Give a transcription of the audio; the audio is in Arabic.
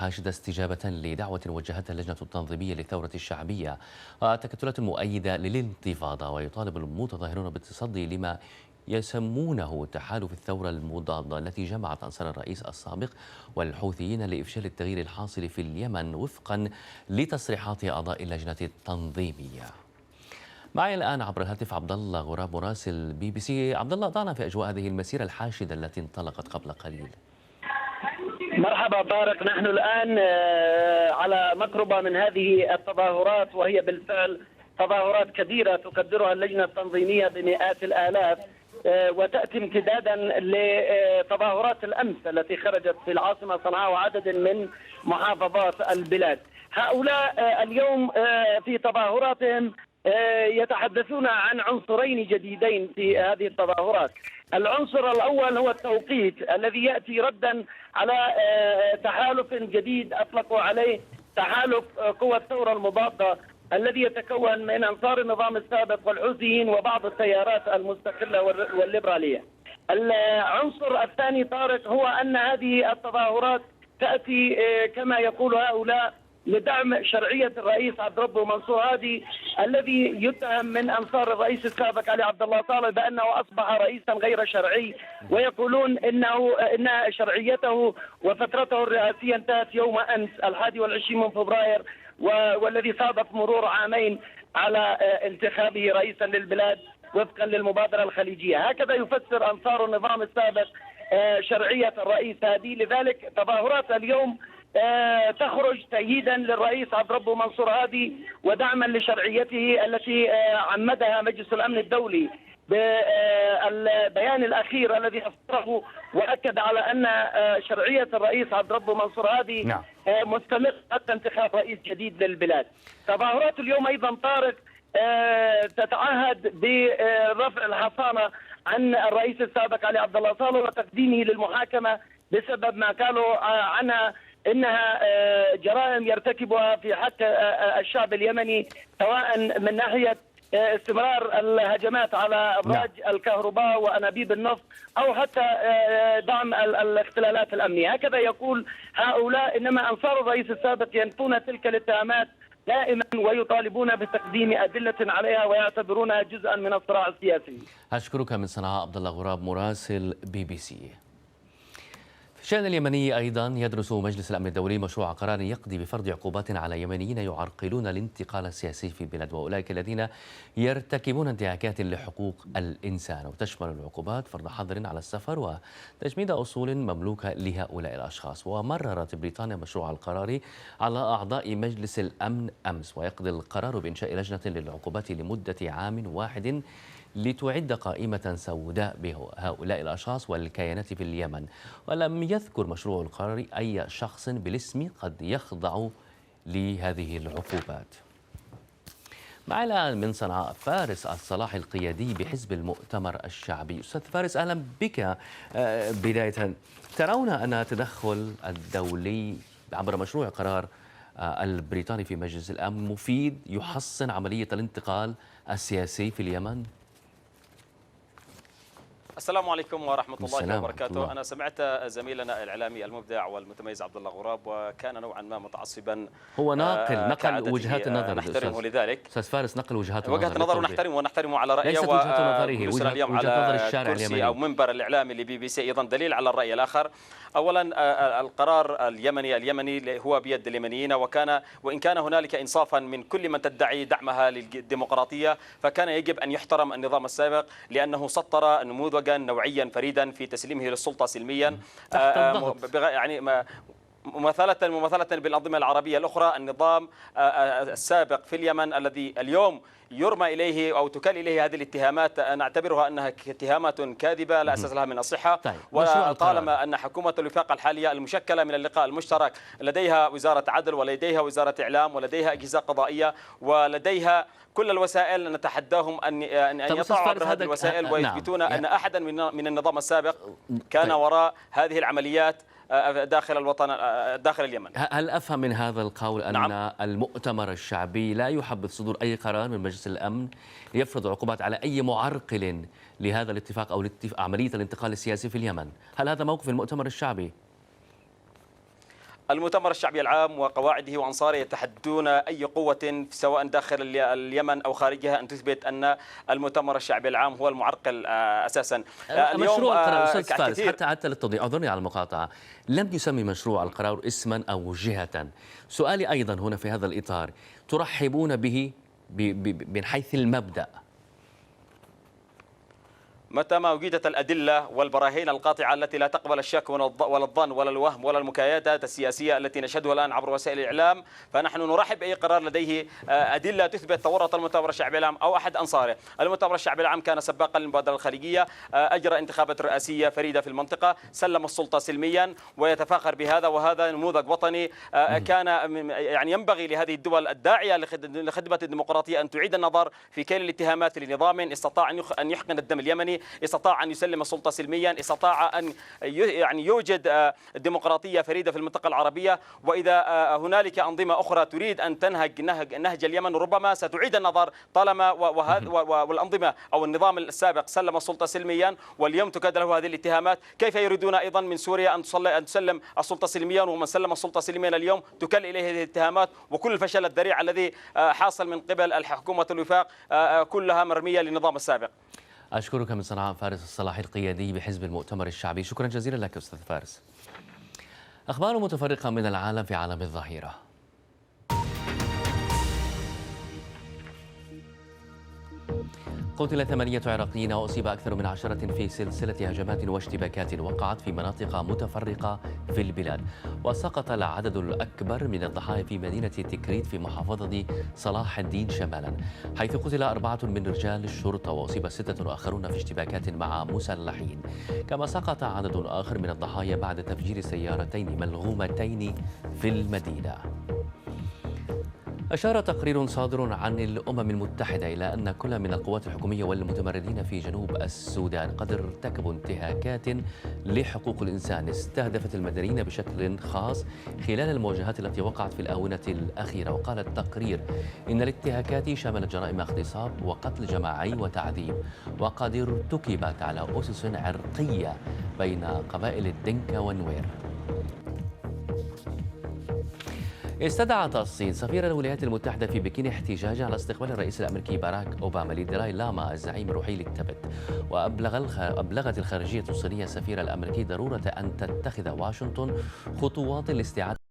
الحاشدة استجابة لدعوة وجهتها اللجنة التنظيمية للثورة الشعبية تكتلات مؤيدة للانتفاضة، ويطالب المتظاهرون بالتصدي لما يسمونه تحالف الثورة المضادة التي جمعت أنصار الرئيس السابق والحوثيين لإفشال التغيير الحاصل في اليمن وفقا لتصريحات أعضاء اللجنة التنظيمية. معي الآن عبر الهاتف عبد الله غراب مراسل BBC. عبد الله، ضعنا في أجواء هذه المسيرة الحاشدة التي انطلقت قبل قليل. مرحبا طارق، نحن الآن على مقربة من هذه التظاهرات، وهي بالفعل تظاهرات كبيرة تقدرها اللجنة التنظيمية بمئات الآلاف، وتأتي امتدادا لتظاهرات الأمس التي خرجت في العاصمة صنعاء وعدد من محافظات البلاد. هؤلاء اليوم في تظاهراتهم يتحدثون عن عنصرين جديدين في هذه التظاهرات. العنصر الأول هو التوقيت الذي يأتي ردا على تحالف جديد أطلقوا عليه تحالف قوى الثورة المضادة، الذي يتكون من أنصار النظام السابق والحوثيين وبعض التيارات المستقلة والليبرالية. العنصر الثاني طارق هو أن هذه التظاهرات تأتي كما يقول هؤلاء لدعم شرعية الرئيس عبد ربه منصور هادي، الذي يتهم من أنصار الرئيس السابق علي عبد الله صالح بأنه أصبح رئيسا غير شرعي، ويقولون إن شرعيته وفترته الرئاسية انتهت يوم أمس 21 من فبراير، والذي صادف مرور عامين على انتخابه رئيسا للبلاد وفقا للمبادرة الخليجية. هكذا يفسر أنصار النظام السابق شرعية الرئيس هادي. لذلك تظاهرات اليوم تخرج تأييدا للرئيس عبد ربه منصور هادي ودعما لشرعيته التي عمدها مجلس الأمن الدولي بالبيان الأخير الذي أصدره، وأكد على أن شرعية الرئيس عبد ربه منصور هادي مستمر حتى انتخاب رئيس جديد للبلاد. تظاهرات اليوم أيضا طارق تتعهد برفع الحصانة عن الرئيس السابق علي عبد الله صالح وتقديمه للمحاكمة بسبب ما قالوا عنها إنها جرائم يرتكبها في حق الشعب اليمني، سواء من ناحية استمرار الهجمات على أبراج الكهرباء وأنابيب النفط أو حتى دعم الاختلالات الأمنية. هكذا يقول هؤلاء، إنما أنصار الرئيس السابق ينفون تلك الاتهامات دائما ويطالبون بتقديم أدلة عليها ويعتبرونها جزءا من الصراع السياسي. أشكرك من صنعاء عبد الله غراب مراسل BBC. في الشأن اليمني أيضا يدرس مجلس الأمن الدولي مشروع قرار يقضي بفرض عقوبات على يمنيين يعرقلون الانتقال السياسي في البلاد وأولئك الذين يرتكبون انتهاكات لحقوق الإنسان، وتشمل العقوبات فرض حظر على السفر وتجميد أصول مملوكة لهؤلاء الأشخاص. ومررت بريطانيا مشروع القرار على أعضاء مجلس الأمن أمس، ويقضي القرار بإنشاء لجنة للعقوبات لمدة عام واحد لتعد قائمة سوداء بهؤلاء الأشخاص والكيانات في اليمن. ولم يذكر مشروع القرار أي شخص بالاسم قد يخضع لهذه العقوبات. معنا الآن من صنعاء فارس الصلاح القيادي بحزب المؤتمر الشعبي. أستاذ فارس، أهلا بك. بداية، ترون أن التدخل الدولي عبر مشروع قرار البريطاني في مجلس الأمن مفيد يحسن عملية الانتقال السياسي في اليمن؟ السلام عليكم ورحمة الله وبركاته. أنا سمعت زميلنا الإعلامي المبدع والمتميز عبد الله غراب، وكان نوعا ما متعصبا. هو نقل وجهات النظر، نحترمه لذلك. أستاذ فارس نقل وجهات النظر ونحترمه على رأيه. ليست وجهة نظره، وجهة اليوم على كرسي أو منبر الإعلامي لBBC أيضا دليل على الرأي الآخر. أولا القرار اليمني هو بيد اليمنيين، وإن كان هنالك إنصافا من كل من تدعي دعمها للديمقراطية، فكان يجب أن يحترم النظام السابق لأنه سطر نموذجا نوعيا فريدا في تسليمه للسلطة سلميا، يعني مماثلة بالأنظمة العربية الأخرى. النظام السابق في اليمن الذي اليوم يرمى إليه أو تكال إليه هذه الاتهامات، نعتبرها أنها اتهامات كاذبة لا أساس لها من الصحة. وطالما أن حكومة الوفاق الحالية المشكلة من اللقاء المشترك لديها وزارة عدل ولديها وزارة إعلام ولديها أجهزة قضائية ولديها كل الوسائل، نتحداهم أن يطلعوا عبر هذه الوسائل ويثبتون أن أحدا من النظام السابق كان وراء هذه العمليات داخل الوطن، داخل اليمن. هل أفهم من هذا القول أن المؤتمر الشعبي لا يحبذ صدور أي قرار من مجلس الأمن يفرض عقوبات على أي معرقل لهذا الاتفاق أو عملية الانتقال السياسي في اليمن؟ هل هذا موقف المؤتمر الشعبي؟ المؤتمر الشعبي العام وقواعده وأنصاره يتحدون أي قوة سواء داخل اليمن أو خارجها أن تثبت أن المؤتمر الشعبي العام هو المعرقل أساسا. اليوم مشروع القرار أستاذ فارس، حتى للتوضيح، أعذرني على المقاطعة، لم يسمي مشروع القرار اسما أو جهة. سؤالي أيضا هنا في هذا الإطار، ترحبون به من حيث المبدأ؟ متى ما وجدت الأدلة والبراهين القاطعة التي لا تقبل الشك ولا الظن ولا الوهم ولا المكايدات السياسية التي نشهدها الآن عبر وسائل الإعلام، فنحن نرحب بأي قرار لديه أدلة تثبت تورط المؤتمر الشعبي العام أو أحد أنصاره. المؤتمر الشعبي العام كان سباقا للمبادرة الخليجية، أجرى انتخابات رئاسية فريدة في المنطقة، سلم السلطة سلميا ويتفاخر بهذا، وهذا نموذج وطني كان يعني ينبغي لهذه الدول الداعية لخدمة الديمقراطية أن تعيد النظر في كل الاتهامات لنظام استطاع أن يحقن الدم اليمني، استطاع أن يسلم السلطة سلميا، استطاع أن يعني يوجد ديمقراطية فريدة في المنطقة العربية. وإذا هنالك أنظمة أخرى تريد أن تنهج نهج اليمن ربما ستعيد النظر طالما والأنظمة أو النظام السابق سلم السلطة سلميا واليوم تكاد له هذه الاتهامات، كيف يريدون أيضا من سوريا أن تسلم السلطة سلميا، ومن سلم السلطة سلميا اليوم تكل إليه هذه الاتهامات، وكل الفشل الذريع الذي حاصل من قبل الحكومة الوفاق كلها مرمية للنظام السابق. أشكرك من صنعاء فارس الصلاحي القيادي بحزب المؤتمر الشعبي، شكرا جزيلا لك أستاذ فارس. أخبار متفرقة من العالم في عالم الظهيرة. قتل 8 عراقيين وأصيب أكثر من 10 في سلسلة هجمات واشتباكات وقعت في مناطق متفرقة في البلاد، وسقط العدد الأكبر من الضحايا في مدينة تكريت في محافظة صلاح الدين شمالا، حيث قتل 4 من رجال الشرطة وأصيب 6 آخرون في اشتباكات مع مسلحين، كما سقط عدد آخر من الضحايا بعد تفجير سيارتين ملغومتين في المدينة. أشار تقرير صادر عن الأمم المتحدة إلى أن كل من القوات الحكومية والمتمردين في جنوب السودان قد ارتكبوا انتهاكات لحقوق الإنسان استهدفت المدنيين بشكل خاص خلال المواجهات التي وقعت في الآونة الأخيرة. وقال التقرير إن الانتهاكات شملت جرائم اغتصاب وقتل جماعي وتعذيب، وقد ارتكبت على أسس عرقية بين قبائل الدنكا والنوير. استدعت الصين سفير الولايات المتحدة في بكين احتجاجا على استقبال الرئيس الأمريكي باراك أوباما لدلاي لاما الزعيم الروحي للتبت. وأبلغت الخارجية الصينية السفير الأمريكي ضرورة أن تتخذ واشنطن خطوات لاستعادة